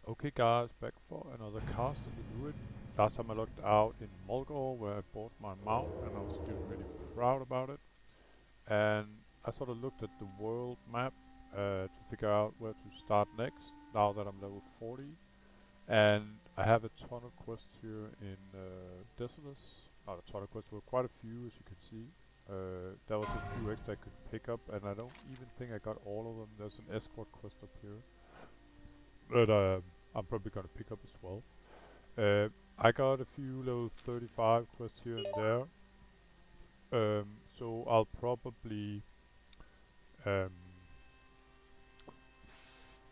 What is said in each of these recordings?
Okay guys, back for another cast of the druid. Last time I looked out in Mulgore where I bought my mount and I was feeling really proud about it. And I sort of looked at the world map to figure out where to start next now that I'm level 40. And I have a ton of quests here in Desolace. Not a ton of quests, but quite a few as you can see. There was a few extra I could pick up and I don't even think I got all of them. There's an escort quest up here that I'm probably gonna pick up as well. I got a few level 35 quests here and there, so I'll probably um,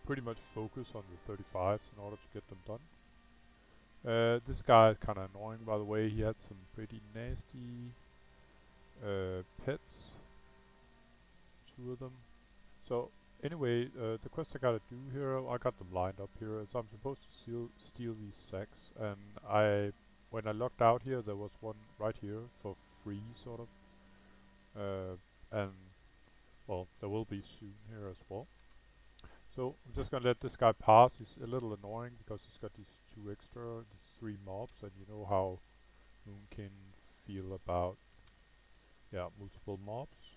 pretty much focus on the 35s in order to get them done. This guy is kind of annoying, by the way. He had some pretty nasty pets, two of them. So anyway, the quest I gotta do here, I got them lined up here. So I'm supposed to steal these sacks, and when I logged out here, there was one right here for free, sort of. And well, there will be soon here as well. So I'm just gonna let this guy pass. He's a little annoying because he's got these these 3 mobs, and you know how Moon can feel about multiple mobs.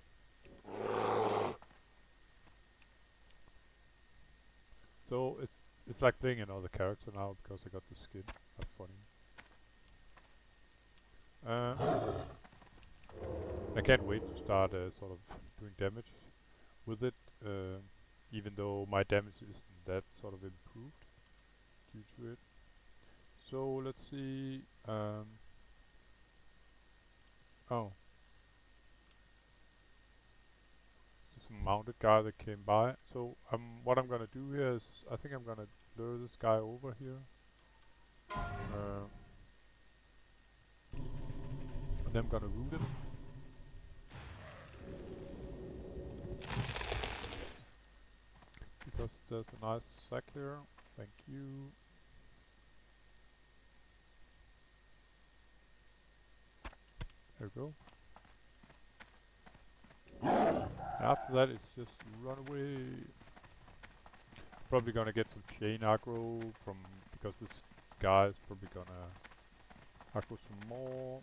So it's like playing another character now because I got the skin. That's funny. I can't wait to start sort of doing damage with it, even though my damage isn't that sort of improved due to it. So let's see. Oh, this is a mounted guy that came by. So what I'm gonna do here is I think I'm gonna lure this guy over here, and then I'm gonna root him. Because there's a nice sack here. Thank you. There we go. After that, it's just run away. Probably gonna get some chain aggro because this guy is probably gonna aggro some more.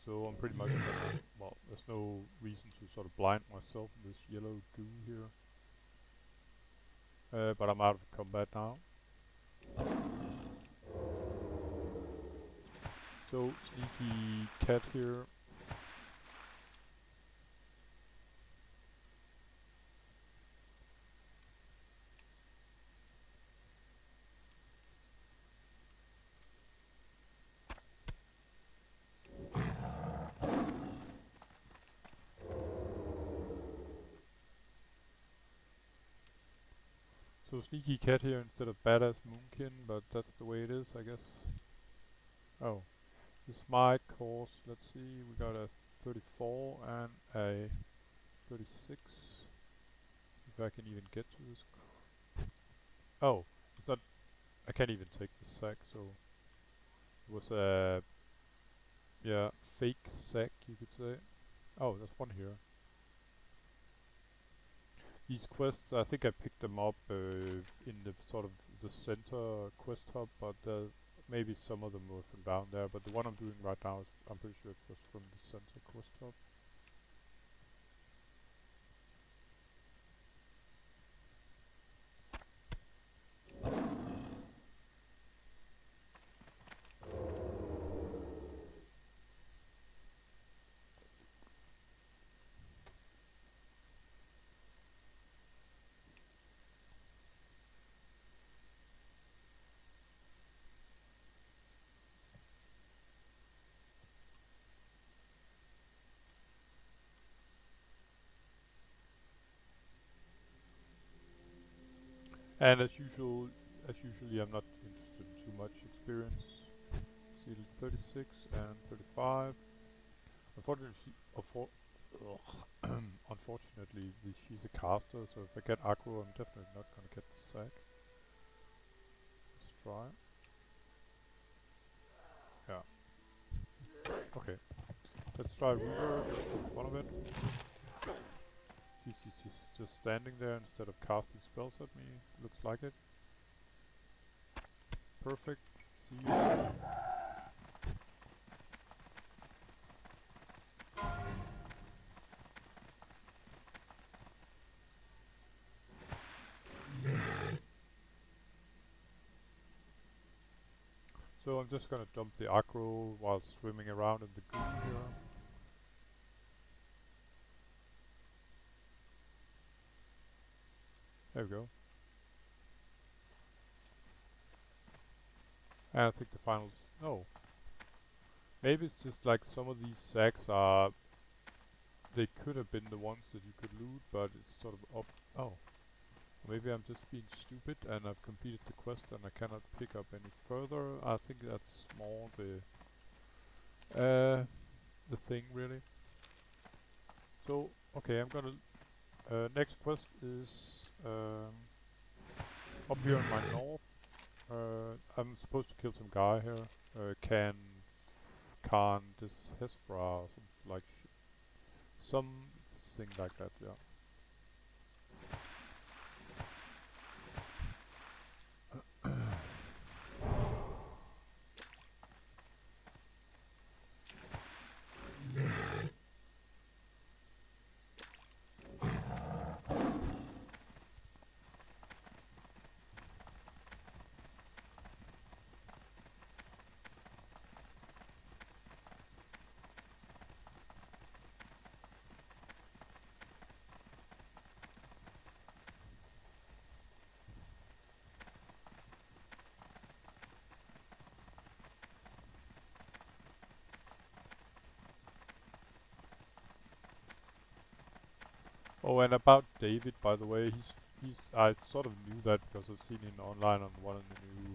So I'm pretty much well, there's no reason to sort of blind myself in this yellow goo here. But I'm out of combat now. So sneaky cat here. So sneaky cat here instead of badass moonkin, but that's the way it is, I guess. Oh, this might cost, let's see, we got a 34 and a 36. If I can even get to this. Oh, it's not, I can't even take the sack, so it was a, fake sack, you could say. Oh, there's one here. These quests, I think I picked them up in the sort of the center quest hub, but maybe some of them were from down there. But the one I'm doing right now is, I'm pretty sure it was from the center quest hub. And usually I'm not interested in too much experience. See, 36 and 35. Unfortunately, unfortunately, she's a caster, so if I get aggro, I'm definitely not gonna get the sack. Let's try. Yeah. Okay. Let's try Ruler just for the fun of it. She's just standing there instead of casting spells at me. Looks like it. Perfect. See you. So I'm just gonna dump the aggro while swimming around in the goo here. There we go. And I think the finals... No. Maybe it's just like some of these sacks are... They could have been the ones that you could loot, but it's sort of up... Oh. Maybe I'm just being stupid and I've completed the quest and I cannot pick up any further. I think that's more the thing really. So, okay, I'm gonna... next quest is up here in my north. I'm supposed to kill some guy here. Khan, this Hespra or something like something like that, yeah. Oh, and about David, by the way, he's I sort of knew that because I've seen him online on one of the new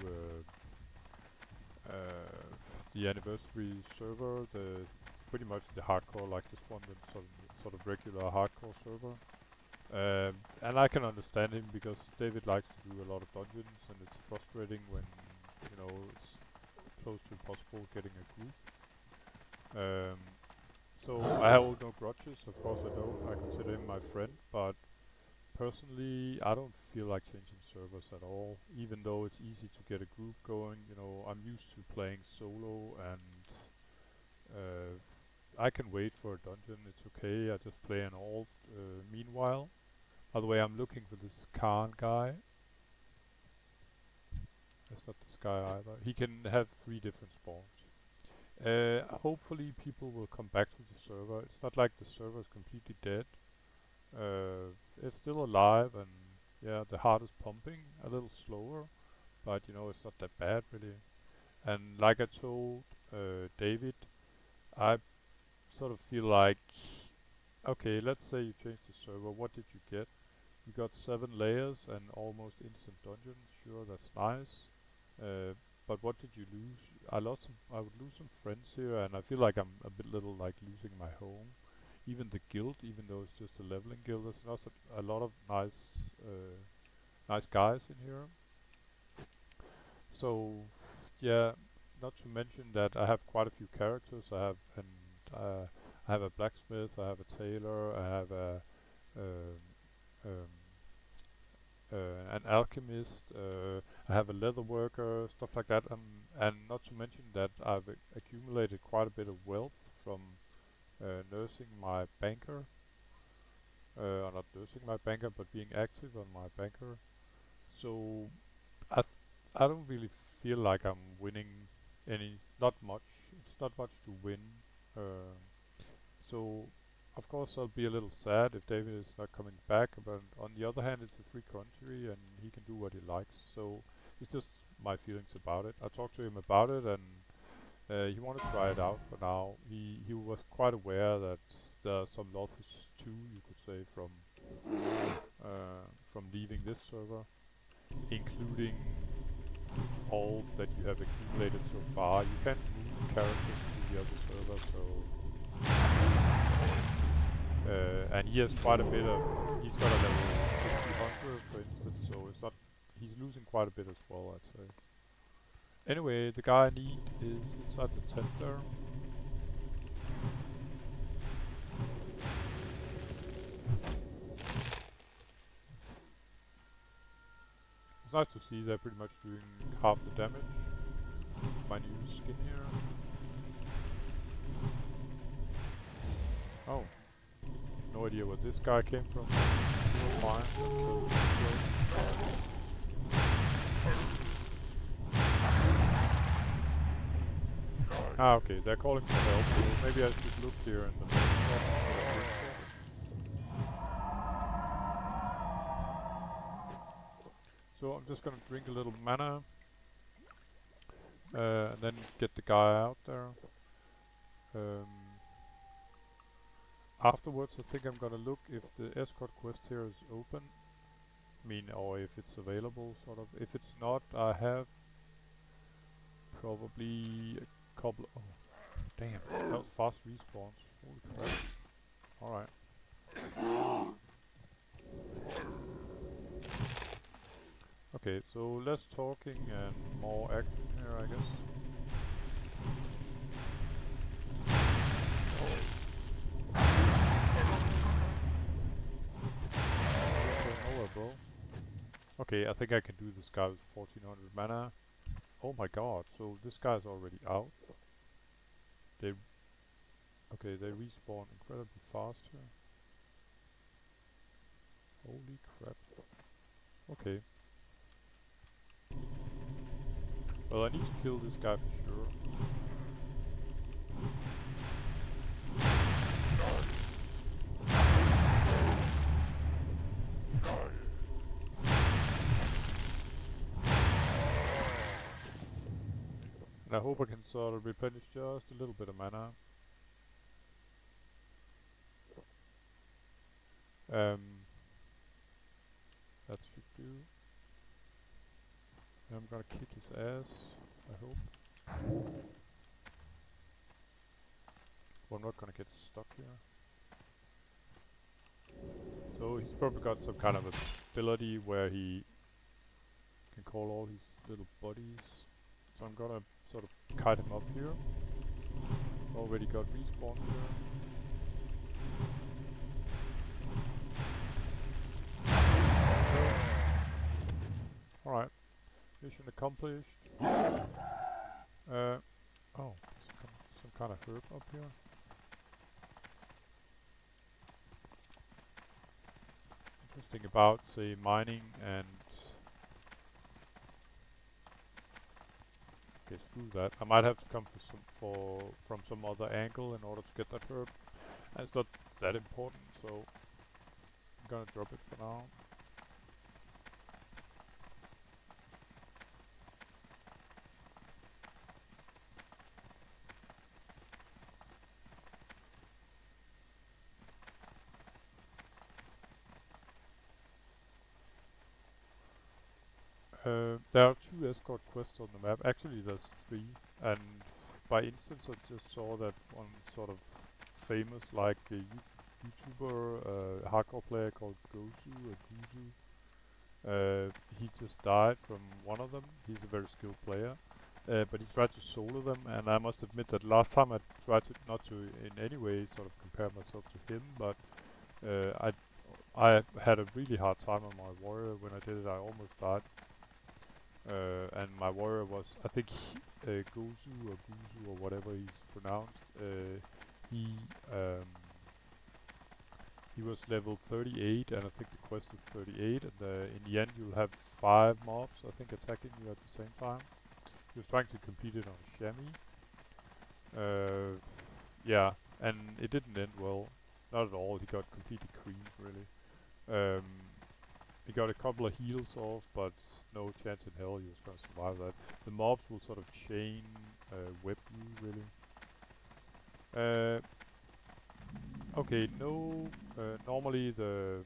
the anniversary server, the pretty much the hardcore like this one, the sort of regular hardcore server. And I can understand him because David likes to do a lot of dungeons, and it's frustrating when you know it's close to impossible getting a group. So I hold no grudges, of course I don't. I consider him my friend, but personally I don't feel like changing servers at all. Even though it's easy to get a group going, you know, I'm used to playing solo and I can wait for a dungeon, it's okay, I just play an alt meanwhile. By the way, I'm looking for this Khan guy. That's not this guy either. He can have 3 different spawns. Hopefully people will come back to the server. It's not like the server is completely dead. It's still alive and yeah, the heart is pumping a little slower, but you know, it's not that bad really. And like I told David, I sort of feel like, okay, let's say you change the server, what did you get? You got 7 layers and almost instant dungeons, sure, that's nice. But what did you lose? I would lose some friends here, and I feel like I'm a bit little like losing my home. Even the guild, even though it's just a leveling guild, there's also a lot of nice guys in here. So, yeah, not to mention that I have quite a few characters. I have a blacksmith, I have a tailor, I have um, um, an alchemist, I have a leather worker, stuff like that, and not to mention that I've accumulated quite a bit of wealth from nursing my banker, or not nursing my banker, but being active on my banker. So I don't really feel like I'm winning not much. It's not much to win. Uh, so of course I'll be a little sad if David is not coming back, but on the other hand, it's a free country and he can do what he likes. So it's just my feelings about it. I talked to him about it and he wanted to try it out for now. He was quite aware that there are some losses too, you could say, from leaving this server, including all that you have accumulated so far. You can't move characters to the other server, so and he has quite a bit of. He's got a level 6000, for instance, so it's not. He's losing quite a bit as well, I'd say. Anyway, the guy I need is inside the tent there. nice to see they're pretty much doing half the damage. My new skin here. Oh. No idea where this guy came from. Fine. Ah, okay, they're calling for help, so maybe I should look here in the main shop. So I'm just gonna drink a little mana, and then get the guy out there. Afterwards, I think I'm gonna look if the escort quest here is open. I mean, or if it's available, sort of. If it's not, I have probably a couple. Oh, damn! That was fast respawns. Holy crap! All right. Okay, so less talking and more action here, I guess. Nowhere, bro. Okay, I think I can do this guy with 1400 mana. Oh my god, so this guy's already out. They respawn incredibly fast here. Holy crap. Okay. Well, I need to kill this guy for sure. And I hope I can sort of replenish just a little bit of mana. That should do. And I'm gonna kick his ass, I hope. Well, I'm not gonna get stuck here. So he's probably got some kind of ability where he can call all his little buddies. So I'm gonna sort of kite him up here. Already got respawn here. Alright. Mission accomplished. Oh, some kind of herb up here. Interesting about, say, mining and... Okay, screw that. I might have to come from some other angle in order to get that herb. And it's not that important, so I'm gonna drop it for now. There are 2 escort quests on the map. Actually, there's 3. And by instance, I just saw that one sort of famous, like YouTuber, hardcore player called Gozu or Guzu. He just died from one of them. He's a very skilled player. But he tried to solo them, and I must admit that last time I tried to not to in any way sort of compare myself to him, but I had a really hard time on my warrior when I did it. I almost died. And my warrior was, I think, Gozu or Guzu or whatever he's pronounced. He was level 38, and I think the quest is 38. And in the end, you'll have 5 mobs, I think, attacking you at the same time. He was trying to complete it on Shami. Yeah, and it didn't end well. Not at all. He got completely creamed, really. He got a couple of heals off, but no chance in hell he was gonna survive that. The mobs will sort of chain whip you, really. Okay, no. Normally the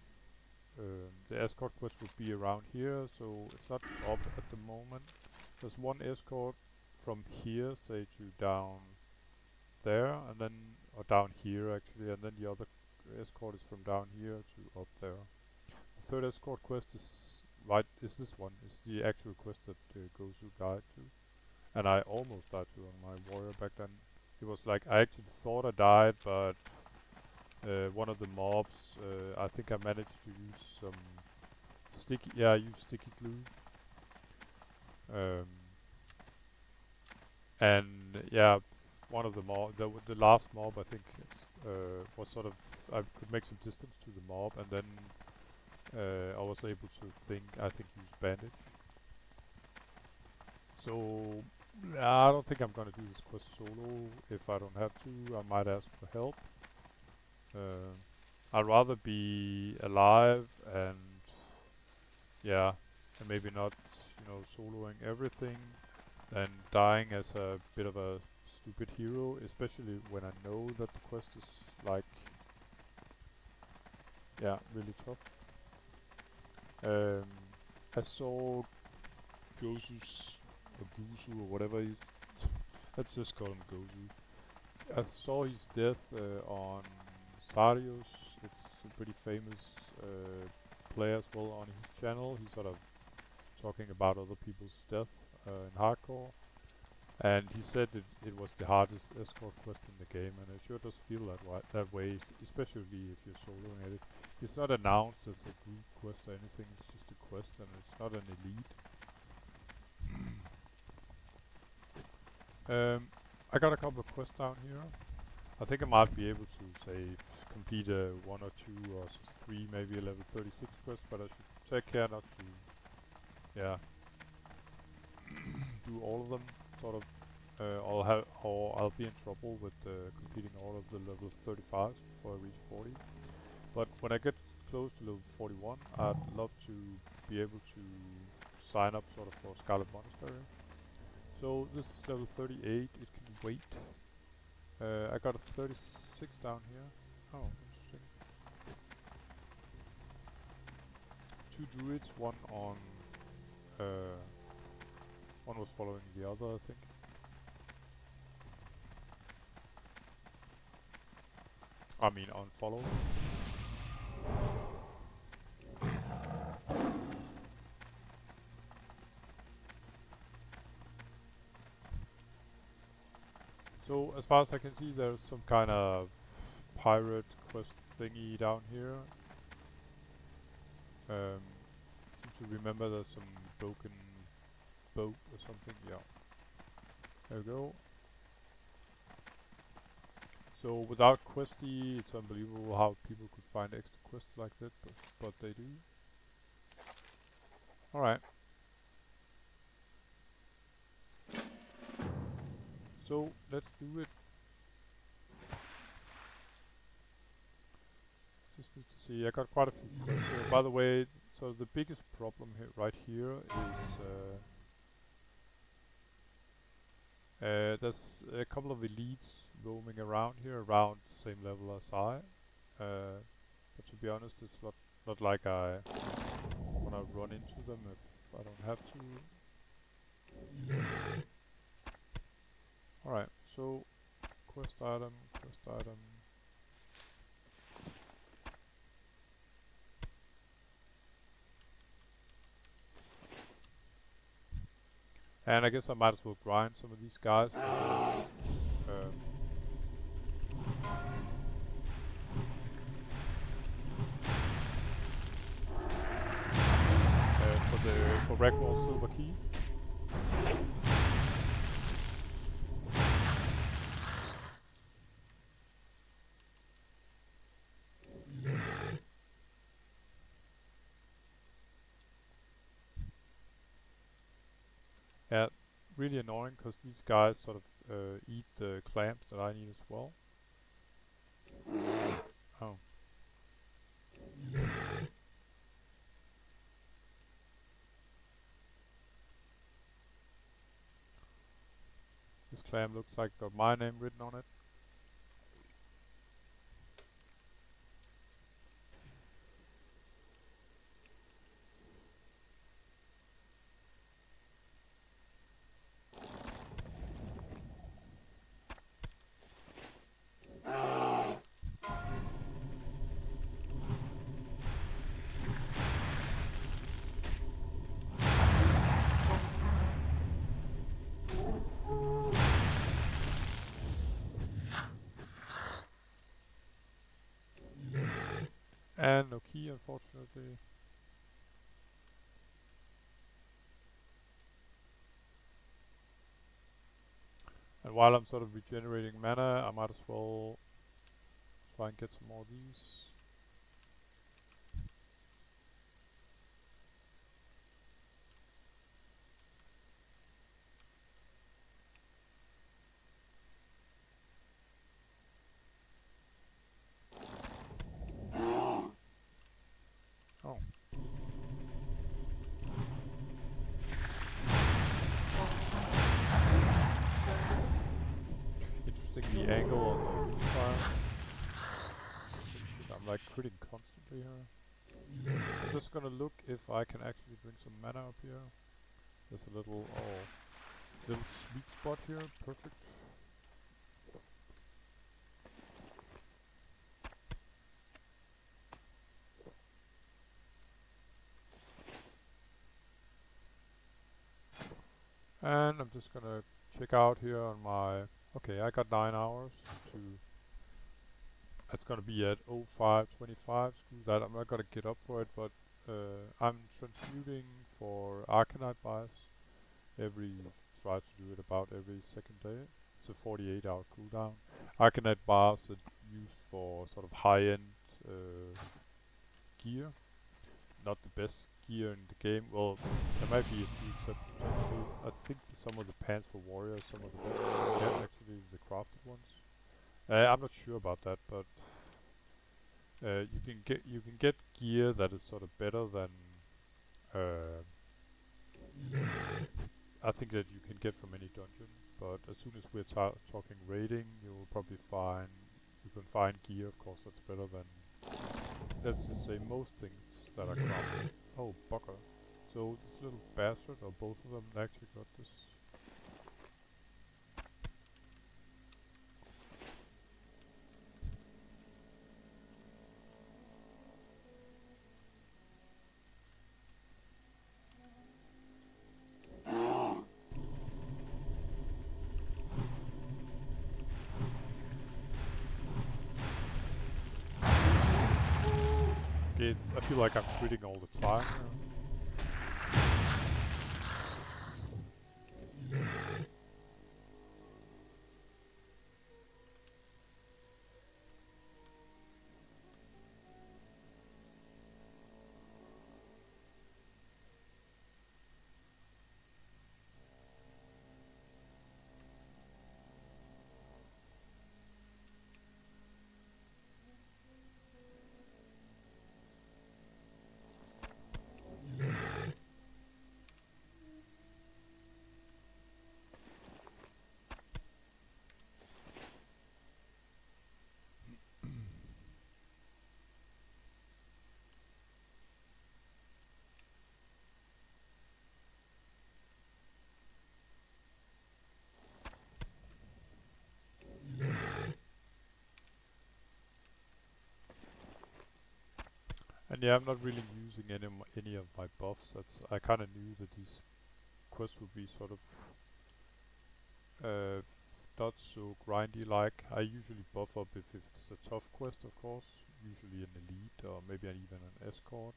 escort quest would be around here, so it's not up at the moment. There's one escort from here, say to down there, and then or down here actually, and then the other escort is from down here to up there. The third escort quest is this one. It's the actual quest that Gozu died to, and I almost died to on my warrior back then. It was like I actually thought I died, but one of the mobs, I think I managed to use some sticky glue, Um, and yeah, one of the mob, the last mob, I think, was sort of, I could make some distance to the mob, and then I was able to I think use bandage. So I don't think I'm gonna do this quest solo. If I don't have to, I might ask for help. Uh, I'd rather be alive and yeah, and maybe not, soloing everything than dying as a bit of a stupid hero, especially when I know that the quest is like, yeah, really tough. Um, I saw Gozu's or Guzu or whatever he's. Let's just call him Gozu. I saw his death on Sarius. It's a pretty famous player as well on his channel. He's sort of talking about other people's death in hardcore. And he said it was the hardest escort quest in the game, and it sure does feel that way, especially if you're soloing at it. It's not announced as a group quest or anything, it's just a quest, and it's not an elite. I got a couple of quests down here. I think I might be able to, say, complete a 1 or 2 or 3, maybe a level 36 quest, but I should take care not to, yeah, do all of them, sort of. I'll be in trouble with completing all of the level 35s before I reach 40. But when I get close to level 41, I'd love to be able to sign up sort of for Scarlet Monastery. So this is level 38, it can wait. I got a 36 down here. Oh, interesting. 2 druids, one was following the other, I think. I mean, unfollowed. So, as far as I can see, there's some kind of pirate quest thingy down here. Seem to remember there's some broken boat or something. Yeah. There we go. So without questy, it's unbelievable how people could find extra quests like that, but they do. Alright. So let's do it. Just need to see. I got quite a few quests here. By the way, so the biggest problem here, right here, is there's a couple of elites roaming around here, around the same level as I. But to be honest, it's not like I wanna run into them if I don't have to. Alright, so quest item. And I guess I might as well grind some of these guys because for Rackmore silver key. Yeah, really annoying because these guys sort of eat the clams that I need as well. Oh. This clam looks like got my name written on it. And no key, unfortunately. And while I'm sort of regenerating mana, I might as well try and get some more of these. Oh. Interesting, the angle on the fire. I'm like critting constantly here. I'm just gonna look if I can actually bring some mana up here. There's a little sweet spot here. Perfect. And I'm just gonna check out here on my... Okay, I got 9 hours to... That's gonna be at 05:25. Screw that, I'm not gonna get up for it, but I'm transmuting for Arcanite bias. Try to do it about every second day. It's a 48-hour cooldown. Arcanite bars are used for sort of high-end gear. Not the best gear in the game. Well, there might be a few exceptions actually. I think some of the pants for warriors, some of the best ones you get actually the crafted ones. I'm not sure about that, but you can get gear that is sort of better than I think that you can get from any dungeon. But as soon as we're talking raiding, you will probably find you can find gear, of course, that's better than, let's just say, most things that are crafted. Oh, bugger. So this little bastard, or both of them, actually got this. Okay, I feel like I'm quitting all the time. And yeah, I'm not really using any of my buffs. I kind of knew that these quests would be sort of not so grindy like. I usually buff up if it's a tough quest, of course. Usually an elite or maybe even an escort.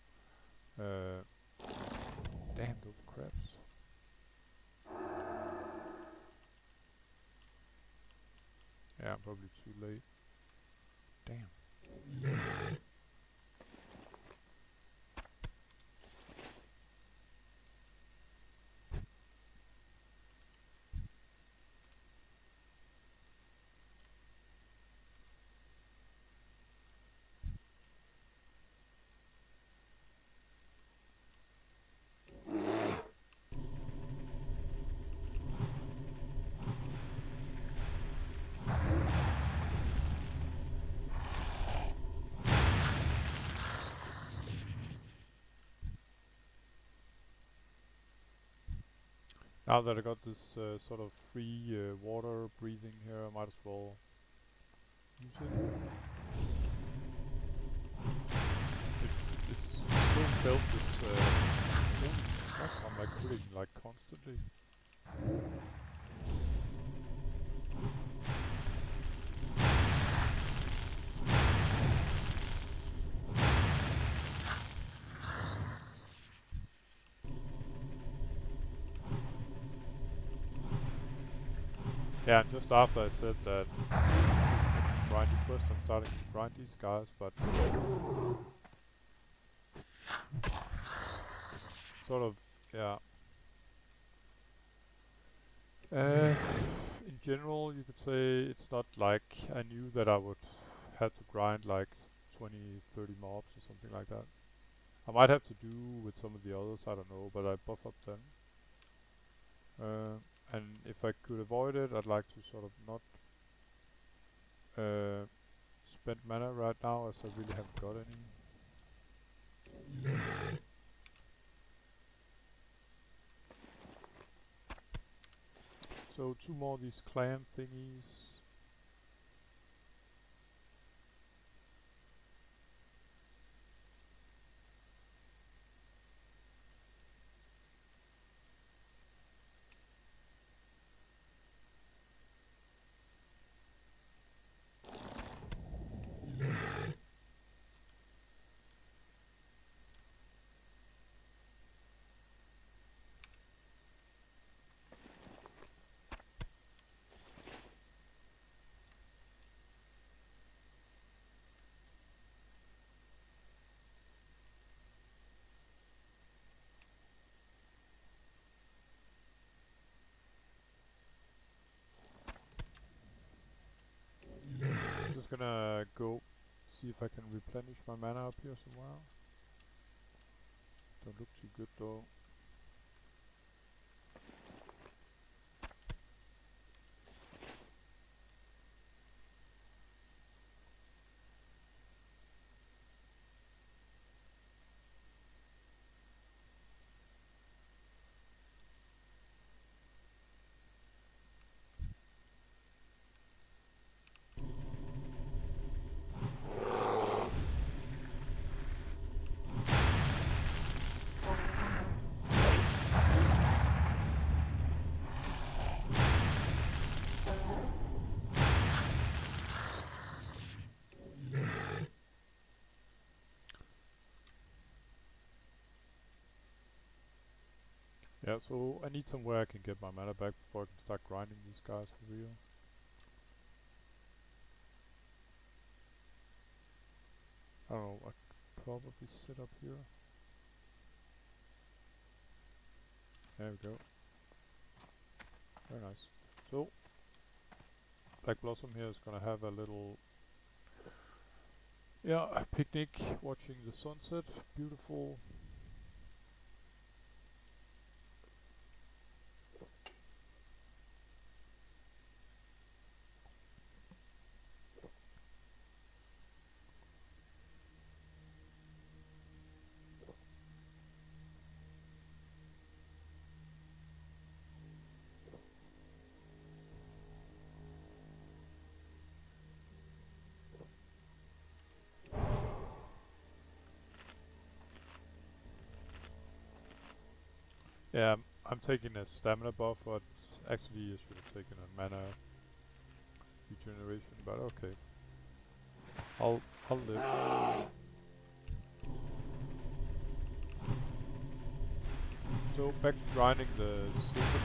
Damn those crabs. Yeah, I'm probably too late. Damn. Now that I got this sort of free water breathing here, I might as well use it. It's so felt this I'm like quitting like constantly. Yeah, and just after I said that this isn't a grindy quest, I'm starting to grind these guys, but sort of, yeah. In general, you could say it's not like I knew that I would have to grind like 20, 30 mobs or something like that. I might have to do with some of the others, I don't know, but I buff up them. And if I could avoid it, I'd like to sort of not spend mana right now, as I really haven't got any. So 2 more of these clam thingies. I'm just gonna go see if I can replenish my mana up here somewhere. Don't look too good though. Yeah, so I need somewhere I can get my mana back before I can start grinding these guys for real. I don't know, I could probably sit up here. There we go. Very nice. So, Black Blossom here is gonna have a little, yeah, a picnic watching the sunset. Beautiful. Yeah, I'm taking a stamina buff, but actually I should have taken a mana regeneration, but okay. I'll live. So back to grinding the silver.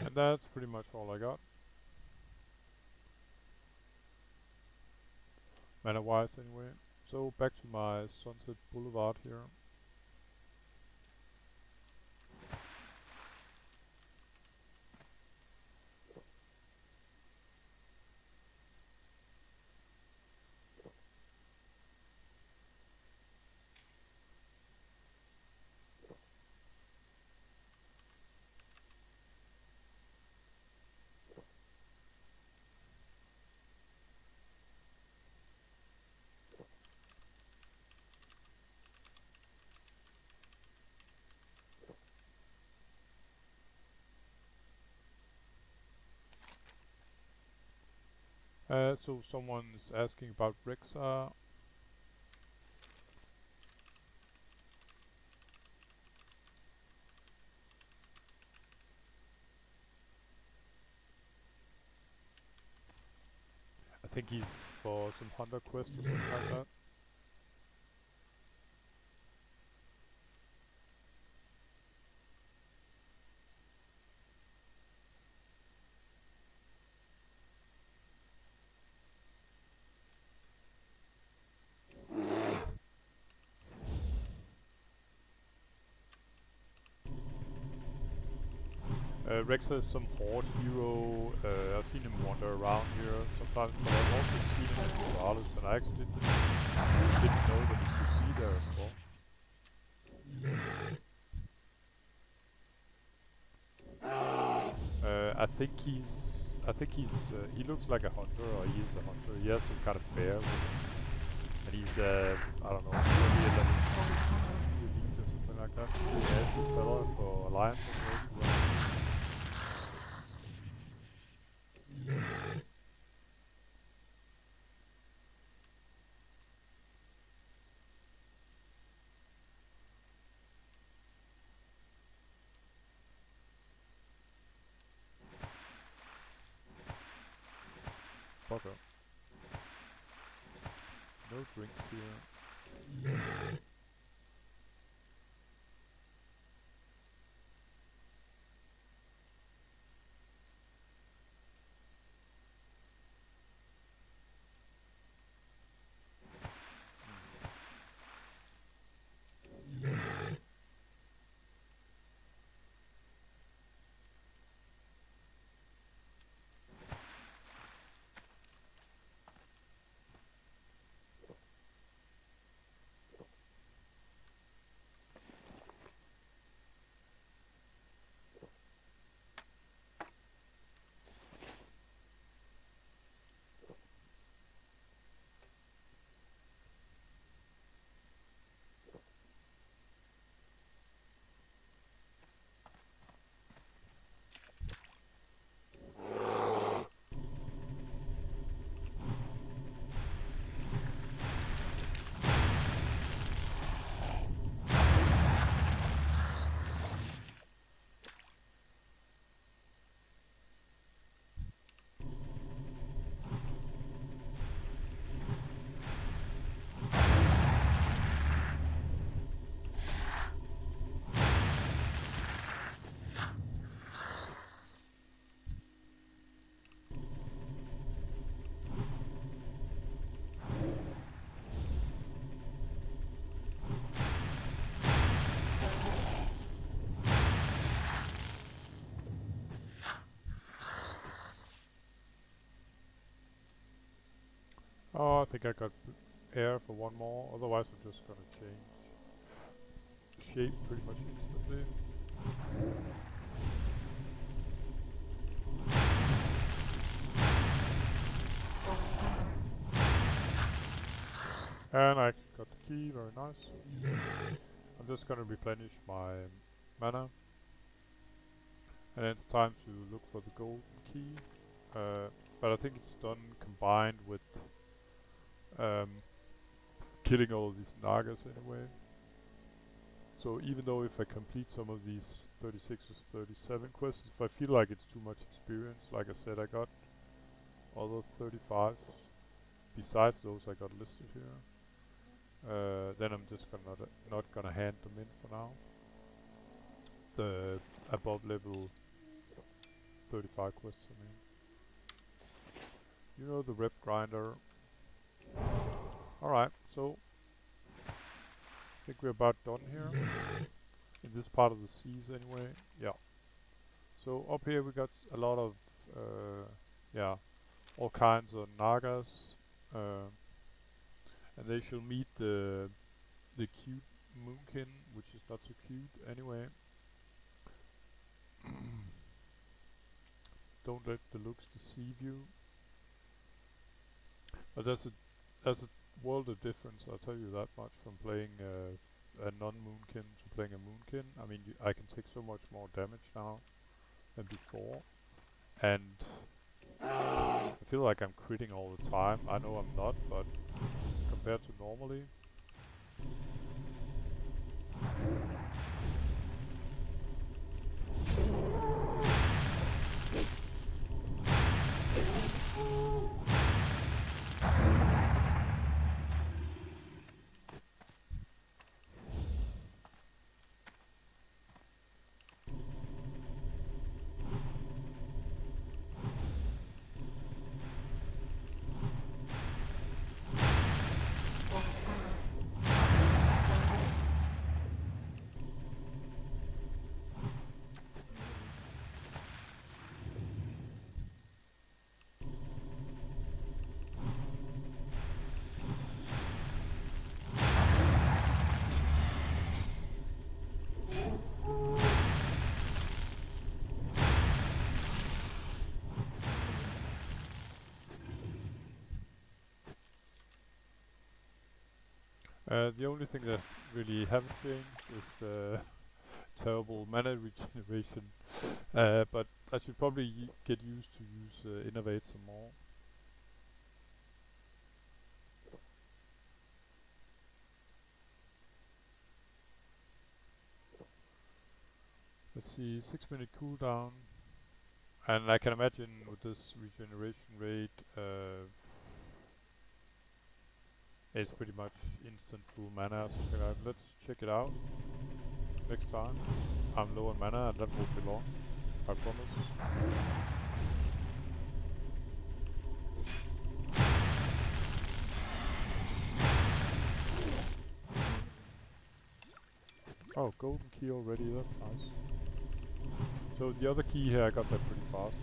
And that's pretty much all I got. Mana wise anyway. So back to my Sunset Boulevard here. So someone's asking about Rexa. I think he's for some hunter quest or something like that. Rexa is some horde hero. I've seen him wander around here sometimes, but I've also seen him in Desolace, and I actually didn't know that he could be there as well. He looks like a hunter, or he is a hunter. He has some kind of bear with him, and he's I don't know, maybe a level 2 elite or something like that. He has the fella for alliance anyway. Fuck up. No drinks here. Oh, I think I got air for one more. Otherwise, I'm just gonna change shape pretty much instantly. And I actually got the key, very nice. I'm just gonna replenish my mana. And it's time to look for the golden key. But I think it's done combined with um, killing all of these Nagas anyway. So even though if I complete some of these 36 or 37 quests, if I feel like it's too much experience, like I said, I got other 35s besides those I got listed here. Then I'm just not gonna hand them in for now. The above level 35 quests, I mean. You know, the rep grinder. Alright, so I think we're about done here. In this part of the seas anyway. Yeah. So up here we got a lot of yeah, all kinds of Nagas. And they shall meet the cute Moonkin, which is not so cute anyway. Don't let the looks deceive you. But there's a world of difference, I'll tell you that much, from playing a non-Moonkin to playing a Moonkin. I mean, I can take so much more damage now than before, and I feel like I'm critting all the time. I know I'm not, but compared to normally. The only thing that really haven't changed is the terrible mana regeneration. But I should probably get used to use Innovate some more. Let's see, 6-minute cooldown. And I can imagine with this regeneration rate, it's pretty much instant full mana or something like that. Let's check it out next time. I'm low on mana and that won't be long, I promise. Oh, golden key already, that's nice. So the other key here, I got that pretty fast.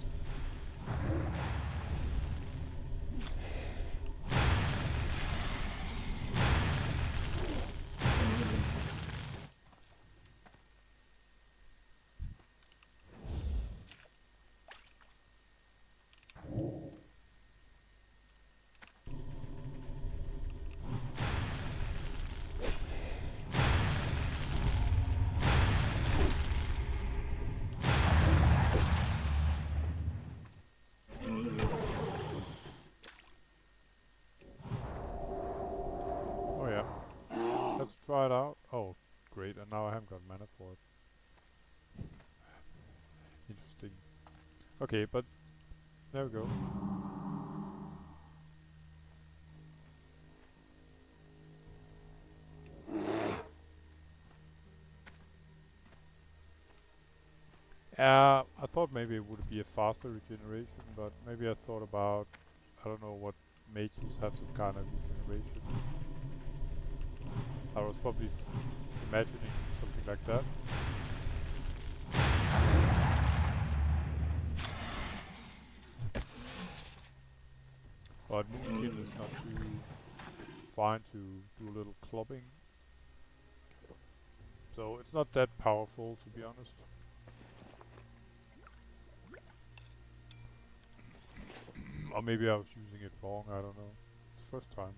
Oh yeah. Let's try it out. Oh, great, and now I haven't got mana for it. Interesting. Okay, but there we go. I thought maybe it would be a faster regeneration, but maybe I thought about, I don't know what mages have some kind of regeneration. I was probably imagining something like that. But Moonskin is not too fine to do a little clubbing. So it's not that powerful, to be honest. Or maybe I was using it wrong, I don't know. It's the first time.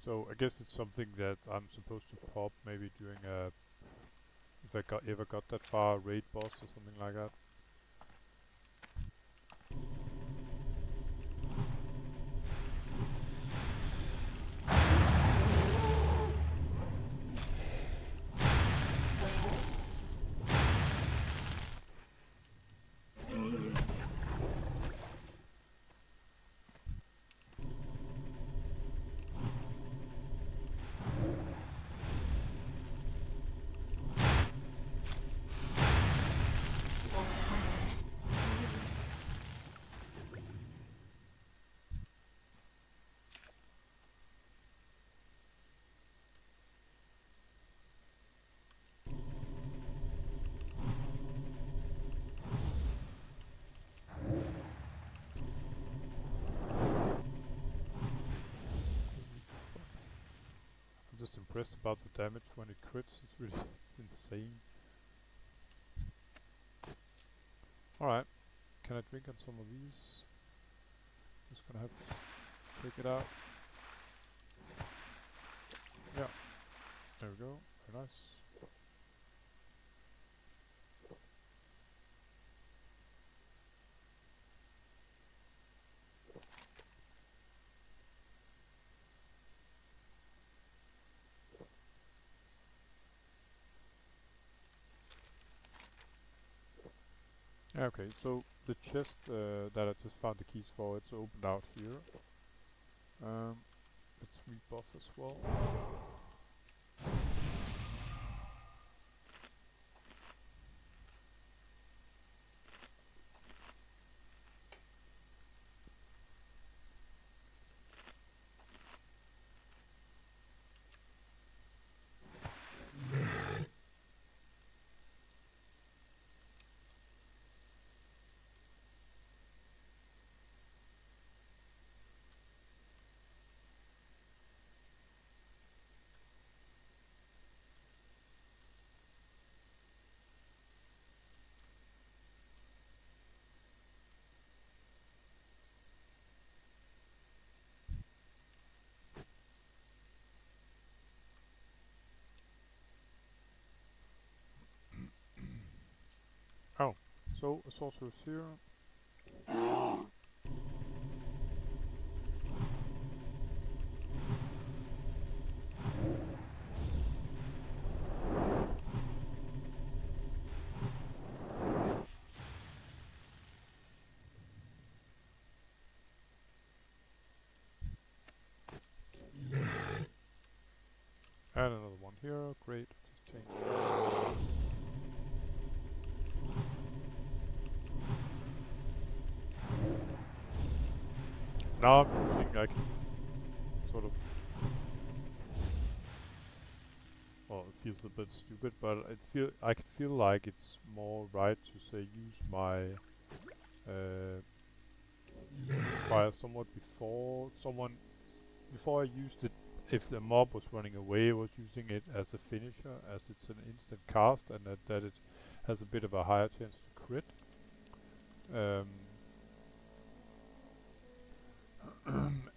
So I guess it's something that I'm supposed to pop maybe during a, if I ever got that far, raid boss or something like that. I'm just impressed about the damage when it crits, it's really insane. Alright, can I drink on some of these? Just gonna have to check it out. Yeah. There we go. Very nice. Okay, so the chest that I just found the keys for, it's opened out here. Let's rebuff as well. Oh, so a sorcerer's here. And another one here. Great. Just change it. Now I'm using like sort of, well, it feels a bit stupid, but I can feel like it's more right to say use my fire somewhat before I used it. If the mob was running away, I was using it as a finisher, as it's an instant cast, and that it has a bit of a higher chance to crit.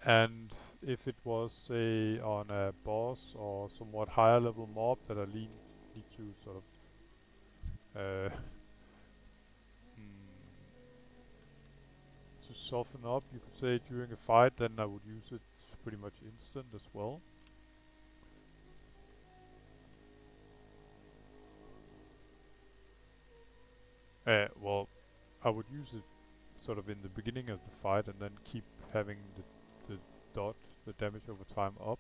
And if it was, say, on a boss or somewhat higher level mob that I need to sort of to soften up, you could say, during a fight, then I would use it pretty much instant as well. Well, I would use it sort of in the beginning of the fight and then keep having the damage over time up.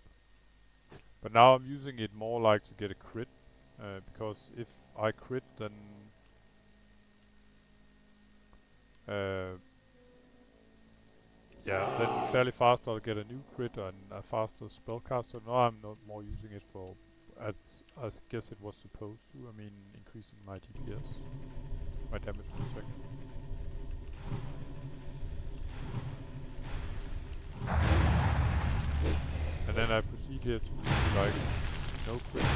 But now I'm using it more like to get a crit, because if I crit, then yeah, then fairly fast I'll get a new crit and a faster spellcast. So now I'm not more using it for, as I guess it was supposed to. I mean, increasing my DPS, my damage per second. And then I proceed here to use like no crit.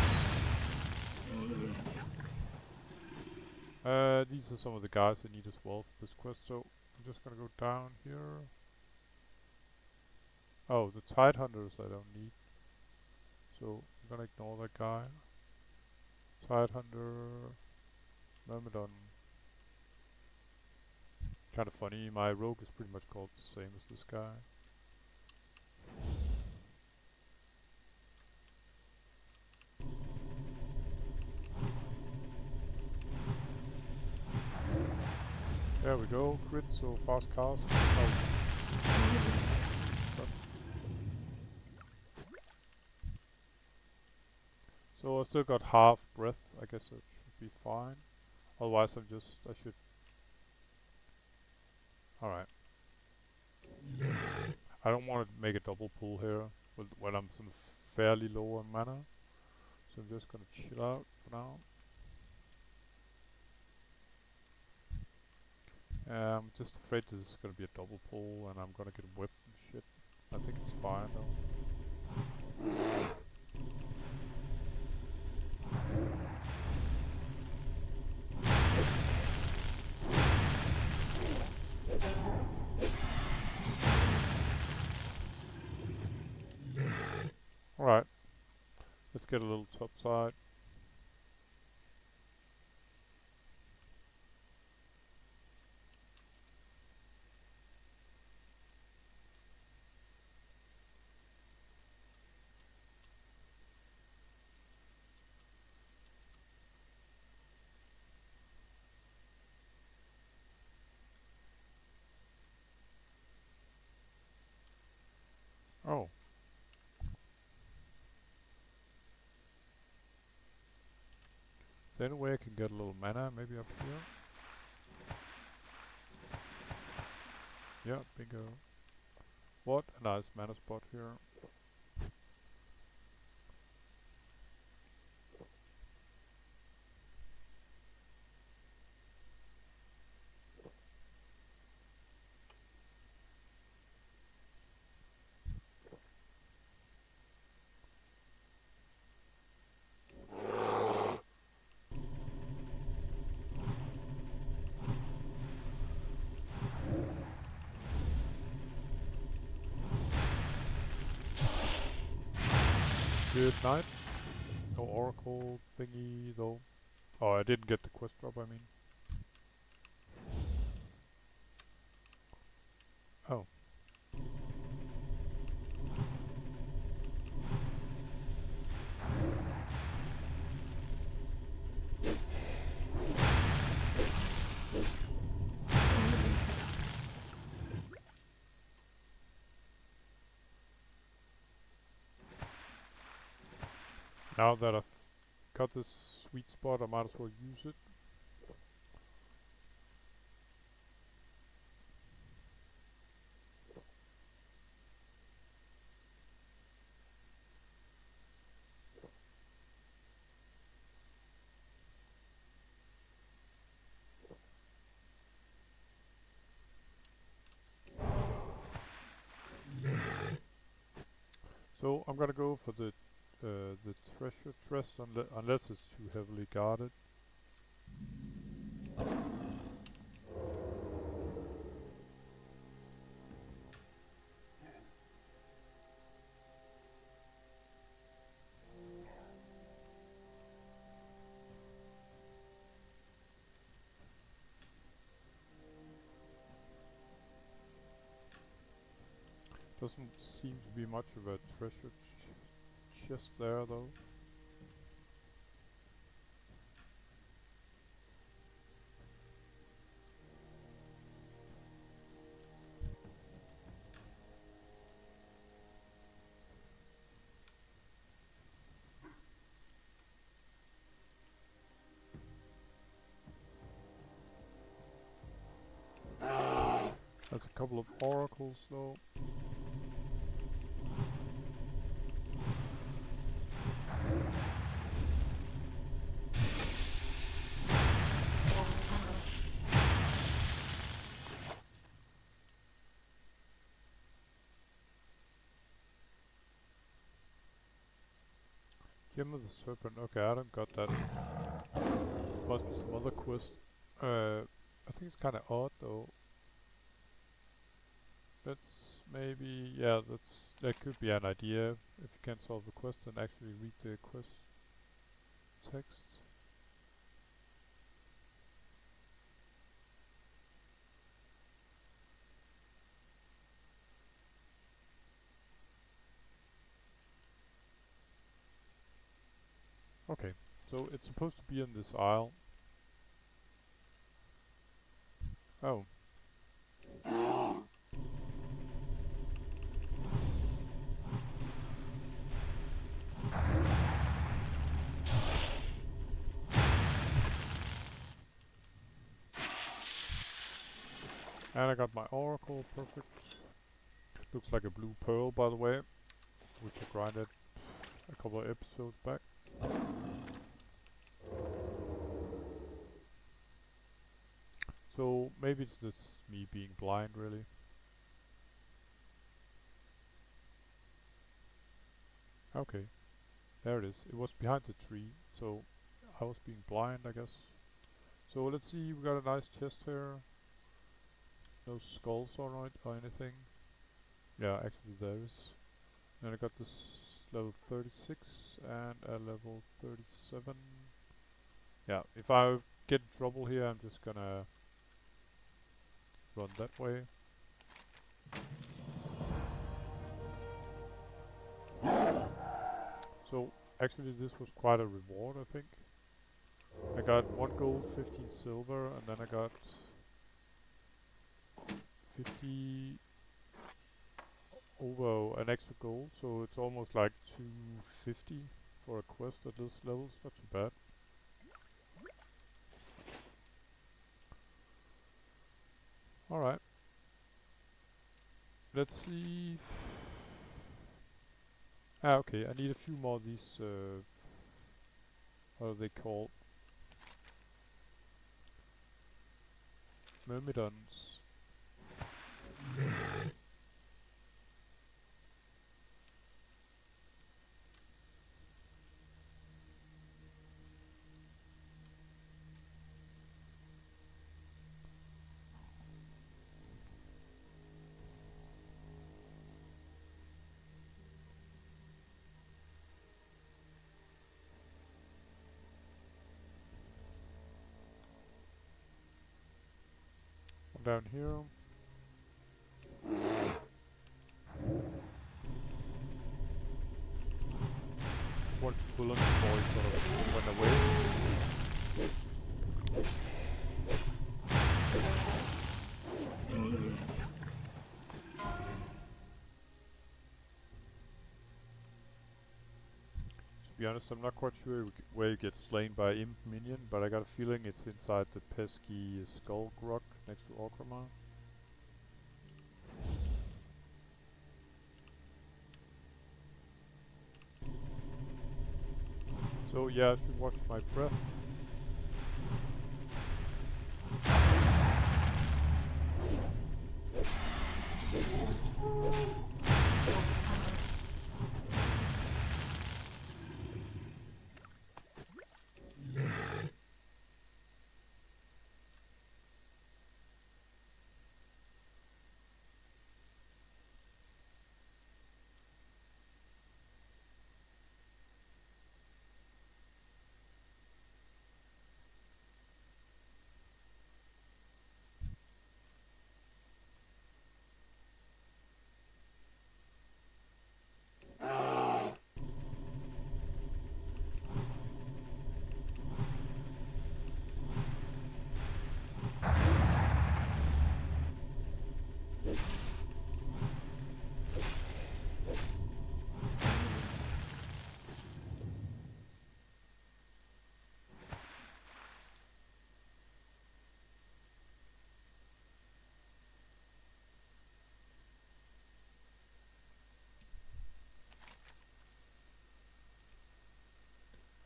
These are some of the guys I need as well for this quest, so I'm just gonna go down here. Oh, the Tide Hunters I don't need, so I'm gonna ignore that guy. Tide Hunter, Myrmidon. Kind of funny, my rogue is pretty much called the same as this guy. There we go, crit, so fast cast. So I still got half breath, I guess that should be fine. Otherwise I should... Alright. I don't want to make a double pull here when I'm sort of fairly low on mana. So I'm just gonna chill out for now. I'm just afraid this is gonna be a double pull and I'm gonna get whipped and shit. I think it's fine though. Alright. Let's get a little topside. Oh. Is there any way I can get a little mana maybe up here? Yeah, bingo. What a nice mana spot here. Good night. No oracle thingy though. Oh, I didn't get the quest drop, I mean. Oh. Now that I've got this sweet spot, I might as well use it. So I'm gonna go for the treasure chest unless it's too heavily guarded. Doesn't seem to be much of a treasure chest there though. There's a couple of oracles though. Gem of the Serpent. Okay, I don't got that. Must be some other quest. I think it's kind of odd though. That's maybe, yeah, that could be an idea. If you can't solve the quest, then actually read the quest text. Okay, so it's supposed to be in this aisle. Oh. And I got my oracle, perfect. Looks like a blue pearl, by the way, which I grinded a couple of episodes back. So maybe it's just me being blind, really. Okay, there it is. It was behind the tree, so I was being blind, I guess. So let's see, we got a nice chest here. No skulls on it or anything. Yeah, actually there is. And I got this level 36 and a level 37. Yeah, if I get in trouble here, I'm just gonna run that way. So actually this was quite a reward, I think. I got 1 gold, 15 silver, and then I got 50 over an extra gold, so it's almost like 250 for a quest at this level. It's not too bad. Alright. Let's see. Ah, okay, I need a few more of these, what are they called? Myrmidons. One down here. One to pull on before he sort of went away. To be honest, I'm not quite sure where you get slain by imp minion, but I got a feeling it's inside the pesky skull rock next to Rackmore. So yeah, I should watch my breath.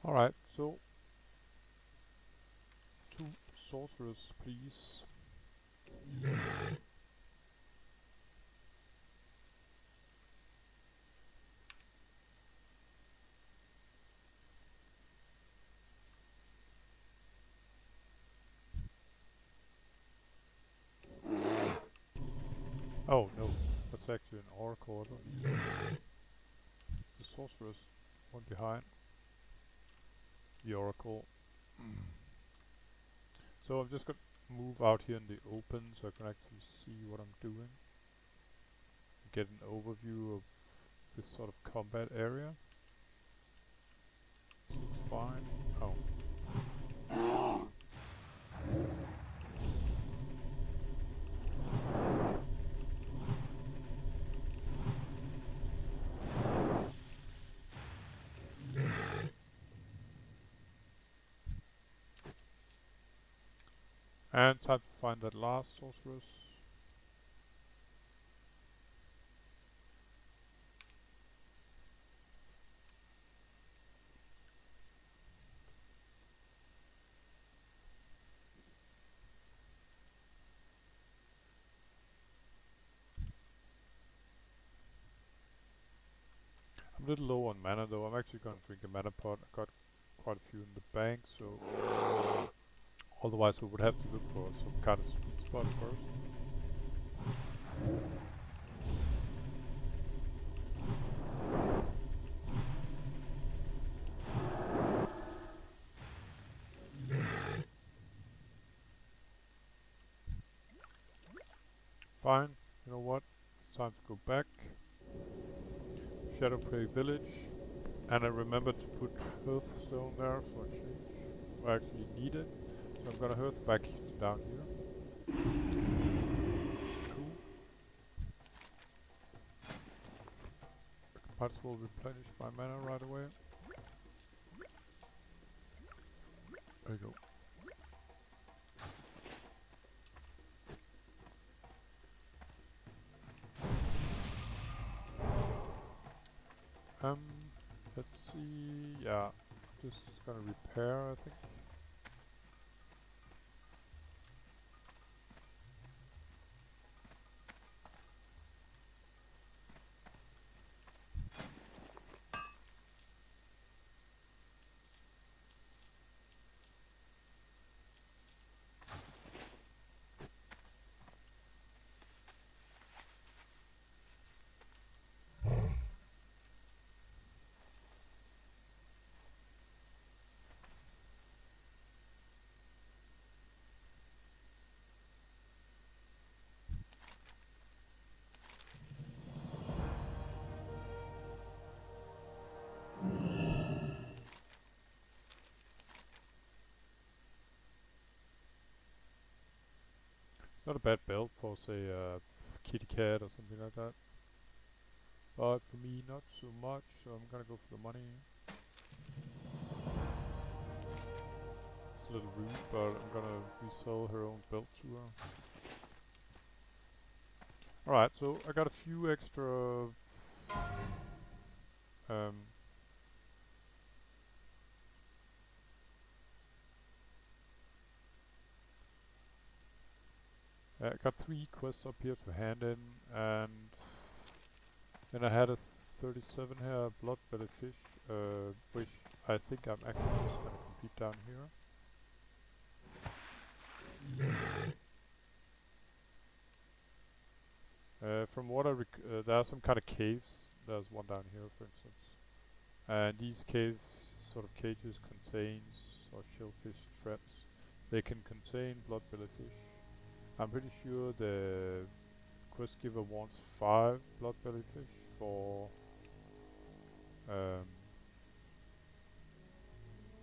Alright, so 2 sorcerers, please. Oh no, that's actually an oracle. It's the sorceress one behind the oracle. So I'm just gonna move out here in the open so I can actually see what I'm doing. Get an overview of this sort of combat area. This looks fine. Oh. And time to find that last sorceress. I'm a little low on mana though. I'm actually gonna drink a mana pot. I got quite a few in the bank, so otherwise I would have to look for some kind of sweet spot first. fine. You know what? It's time to go back. Shadowprey Village. And I remember to put Hearthstone there for a change. I actually need it. So I'm gonna Hearth back to down here. Cool. Might as well replenish my mana right away. There you go. Let's see. Yeah, just gonna repair, I think. It's not a bad build for, say, kitty cat or something like that. But for me, not so much, so I'm gonna go for the money. It's a little rude, but I'm gonna resell her own build to her. Alright, so I got a few extra I got 3 quests up here to hand in, and then I had a 37 here, Bloodbelly Fish, which I think I'm actually just gonna complete down here. From what I there are some kind of caves. There's one down here, for instance. And these caves, sort of cages, contains or shellfish traps. They can contain bloodbelly fish. I'm pretty sure the quest giver wants 5 bloodbelly fish for or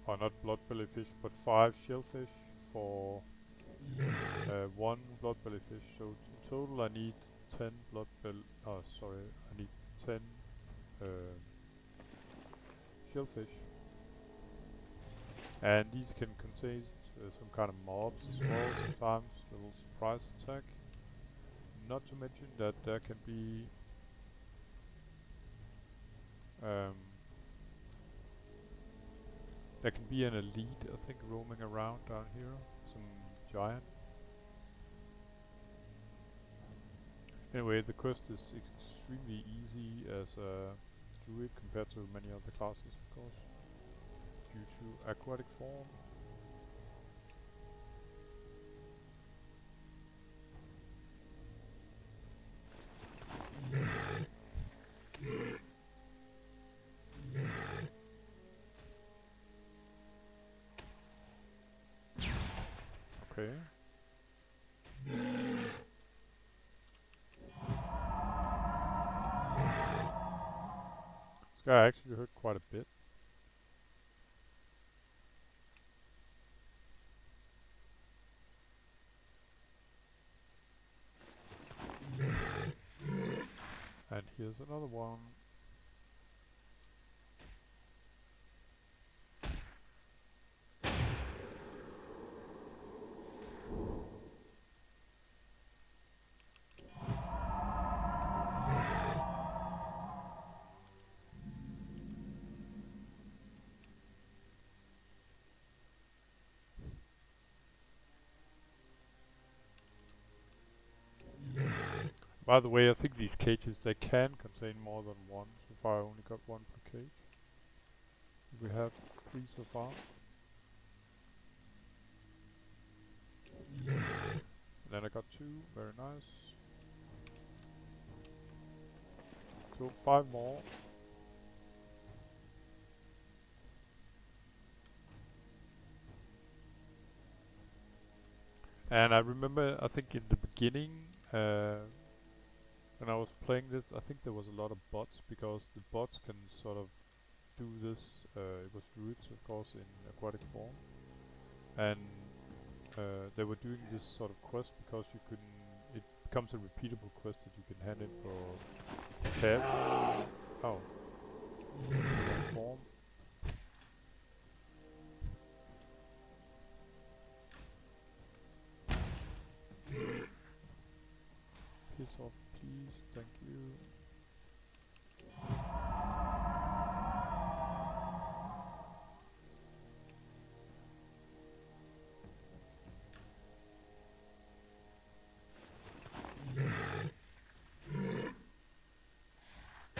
not bloodbelly fish, but 5 shellfish for 1 bloodbelly fish. So in total I need 10 bloodbelly. Oh, sorry, I need 10 shellfish, and these can contain some kind of mobs as well. Sometimes a little surprise attack. Not to mention that there can be an elite, I think, roaming around down here. Some giant. Anyway, the quest is extremely easy as a druid compared to many other classes, of course, due to aquatic form. Okay. This guy actually hurt quite a bit. And here's another one. By the way, I think these cages, they can contain more than one. So far I only got 1 per cage. We have 3 so far. And then I got 2, very nice. So 5 more. And I remember, I think in the beginning, when I was playing this, I think there was a lot of bots because the bots can sort of do this. It was druids, of course, in aquatic form, and they were doing this sort of quest because you can. It becomes a repeatable quest that you can hand in for cash. Oh, form. Piss off, please. Thank you. I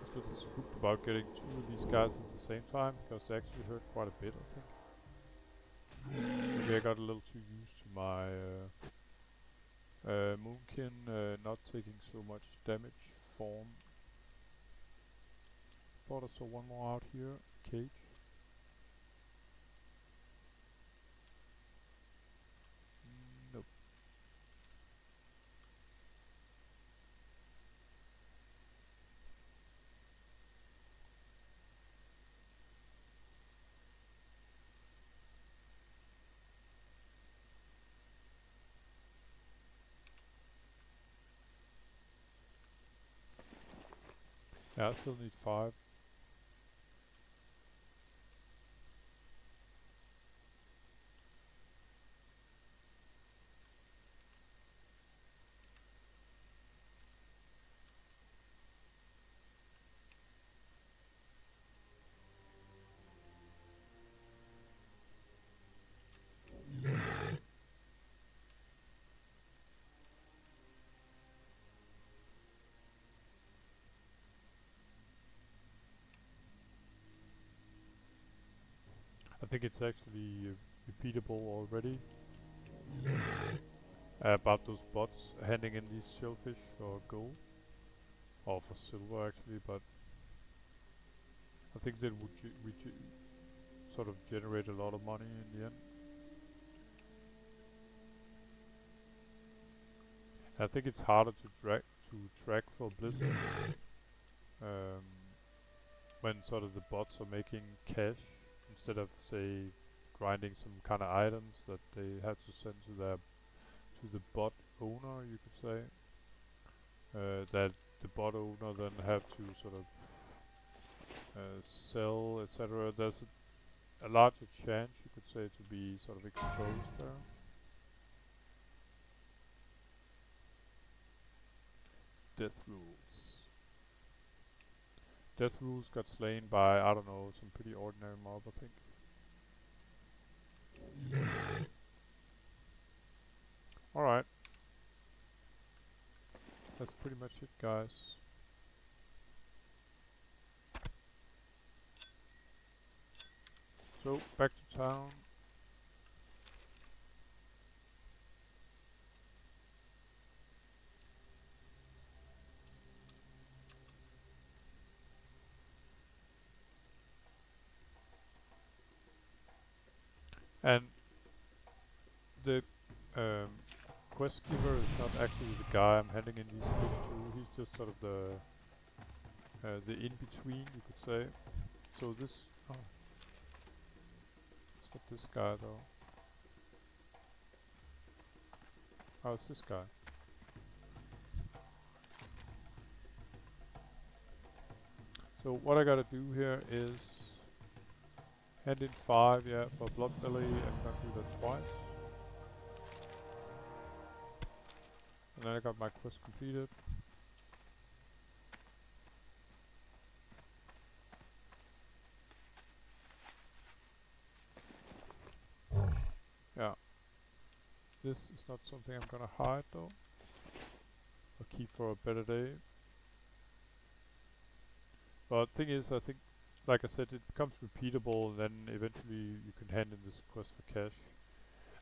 was a little spooked about getting two of these guys at the same time because they actually hurt quite a bit, I think. Maybe I got a little too used to my Moonkin not taking so much damage form. Thought I saw one more out here. Cage. Nope. Yeah, I still need 5. I think it's actually repeatable already. About those bots handing in these shellfish for gold. Or for silver actually, but I think that would sort of generate a lot of money in the end. I think it's harder to track for Blizzard um, when sort of the bots are making cash instead of say grinding some kind of items that they had to send to the bot owner, you could say. That the bot owner then have to sort of sell, etc. There's a larger chance, you could say, to be sort of exposed there. Death rules. Death rules got slain by, I don't know, some pretty ordinary mob, I think. Alright. That's pretty much it, guys. So, back to town. And the quest giver is not actually the guy I'm handing in these fish to. He's just sort of the in-between, you could say. So this... Oh. It's not this guy, though. Oh, it's this guy. So what I gotta do here is hand in 5, yeah, for Blood Belly. I'm gonna do that twice. And then I got my quest completed. Yeah. This is not something I'm gonna hide though. I'll keep for a better day. But thing is, I think, like I said, it becomes repeatable and then eventually you can hand in this quest for cash.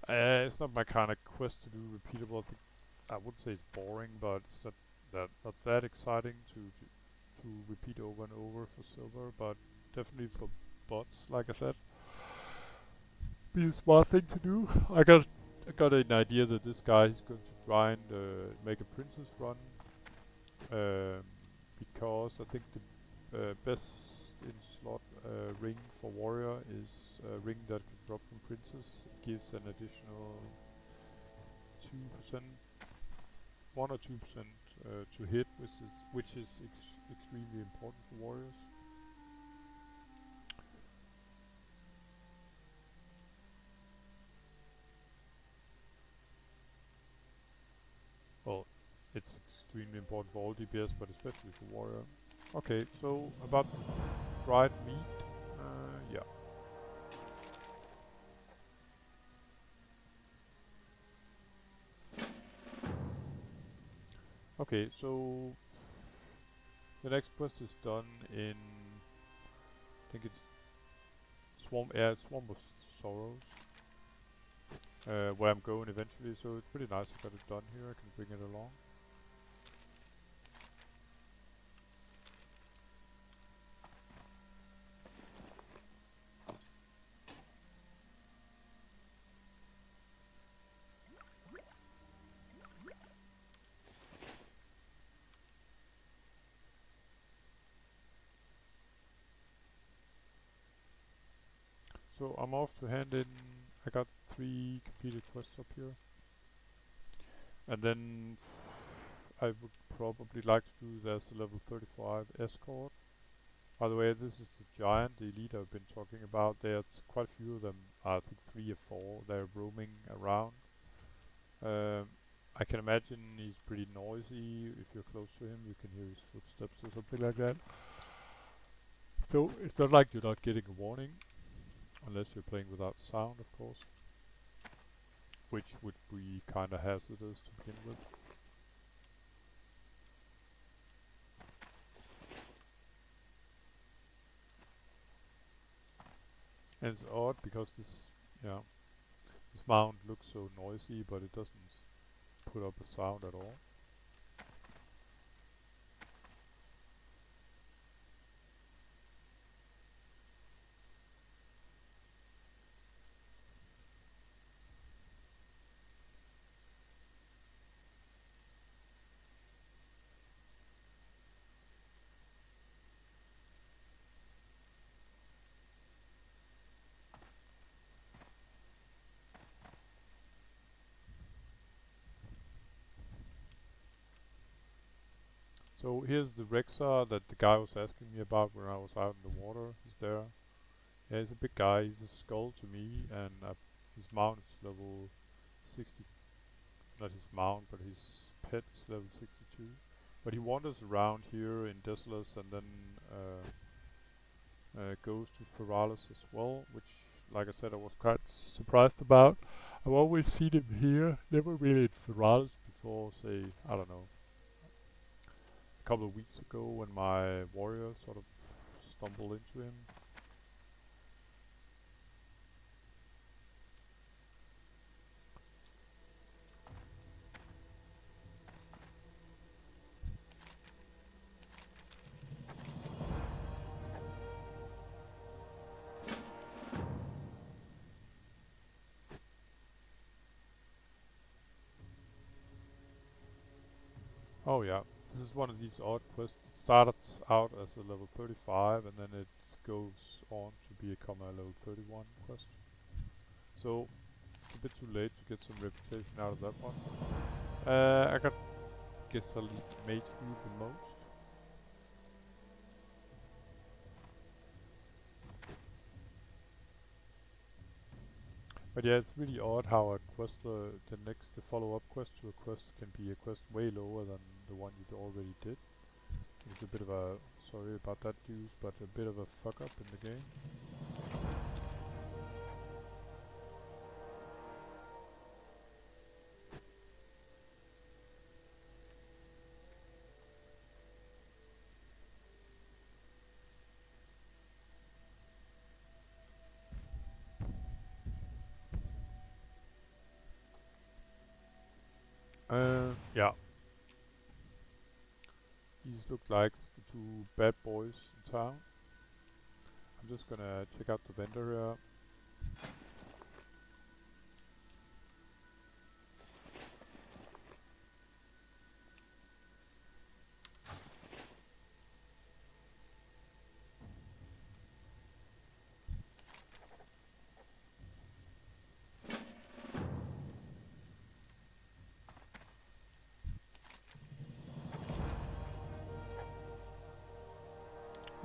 It's not my kind of quest to do repeatable. I think I wouldn't say it's boring, but it's not that exciting to repeat over and over for silver, but definitely for bots, like I said, be a smart thing to do. I got I got an idea that this guy is going to grind, make a princess run, um, because I think the best in slot ring for warrior is a ring that can drop from princess. It gives an additional 2%, 1 or 2% to hit, which is extremely important for warriors. Well, it's extremely important for all DPS, but especially for warrior. Okay, so about dried meat, yeah. Okay, so the next quest is done in, I think it's Swamp of Sorrows, where I'm going eventually, so it's pretty nice I got it done here, I can bring it along. So I'm off to hand in, I got 3 completed quests up here. And then I would probably like to do this level 35 escort. By the way, this is the giant, the elite I've been talking about. There's quite a few of them, I think 3 or 4, they're roaming around. I can imagine he's pretty noisy. If you're close to him, you can hear his footsteps or something like that. So it's not like you're not getting a warning, unless you're playing without sound, of course, which would be kind of hazardous to begin with. And it's odd because this mount looks so noisy, but it doesn't put up a sound at all. So here's the Rexar that the guy was asking me about when I was out in the water. He's there. Yeah, he's a big guy. He's a skull to me, and his mount is level 60. Not his mount, but his pet is level 62. But he wanders around here in Desolace and then goes to Feralis as well, which, like I said, I was quite surprised about. I've always seen him here, never really in Feralis before, say, I don't know, a couple of weeks ago when my warrior sort of stumbled into him. Oh yeah, this is one of these odd quests. It starts out as a level 35 and then it goes on to become a level 31 quest. So it's a bit too late to get some reputation out of that one. I guess I'll need mage view the most. But yeah, it's really odd how a quest, the follow-up quest to a quest can be a quest way lower than the one you already did. It's a bit of a, sorry about that dudes, but a bit of a fuck up in the game. Yeah. These look like the 2 bad boys in town. I'm just gonna check out the vendor here.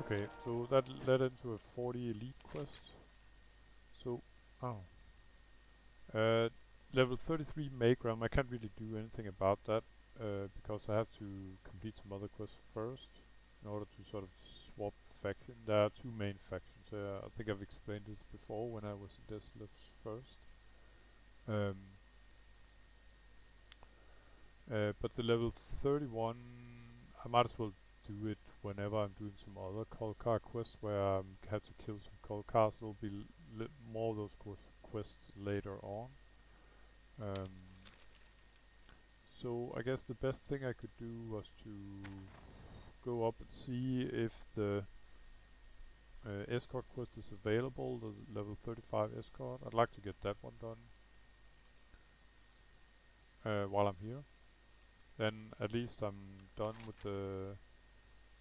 Okay, so that led into a 40 elite quest. So, oh. Uh, Level 33 Maygram, I can't really do anything about that because I have to complete some other quests first in order to sort of swap faction. There are two main factions. I think I've explained this before when I was in Desolace first. Um, but the level 31, I might as well do it whenever I'm doing some other Kolkar quests where I have to kill some Kolkars. There'll be more of those quests later on. So I guess the best thing I could do was to go up and see if the escort quest is available, the level 35 escort. I'd like to get that one done while I'm here. Then at least I'm done with the...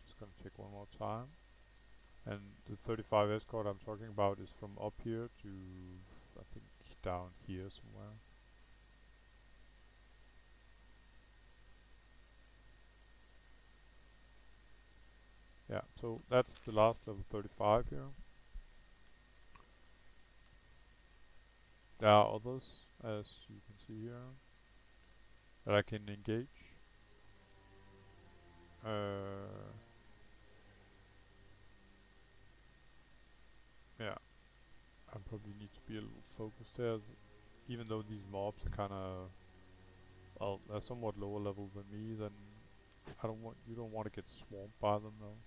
Just gonna check one more time. And the 35 escort I'm talking about is from up here to, I think, down here somewhere. Yeah, so that's the last level 35 here. There are others, as you can see here, that I can engage. Yeah, I probably need to be a little focused here, even though these mobs are kind of, well, they're somewhat lower level than me. Then you don't want to get swamped by them though.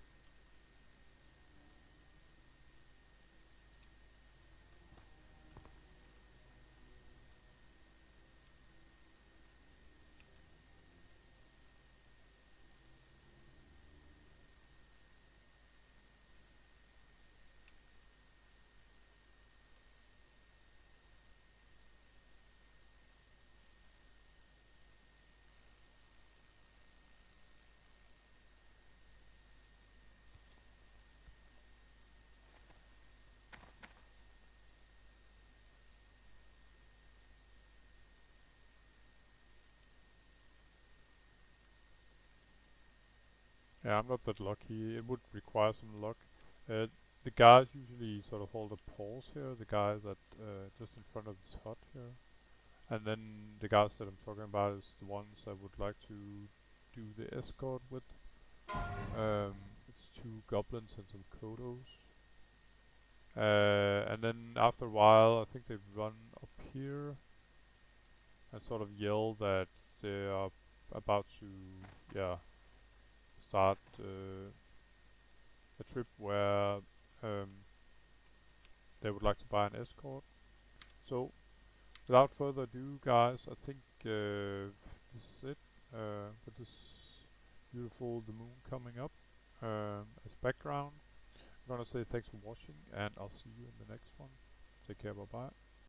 Yeah, I'm not that lucky. It would require some luck. Uh, the guys usually sort of hold a pause here. The guy that just in front of this hut here, and then the guys that I'm talking about is the ones I would like to do the escort with. It's two goblins and some kodos. And then after a while, I think they run up here and sort of yell that they are about to, yeah, start a trip where um, they would like to buy an escort. So, without further ado, guys, I think this is it with this beautiful the moon coming up as background. I'm gonna say thanks for watching, and I'll see you in the next one. Take care, bye bye.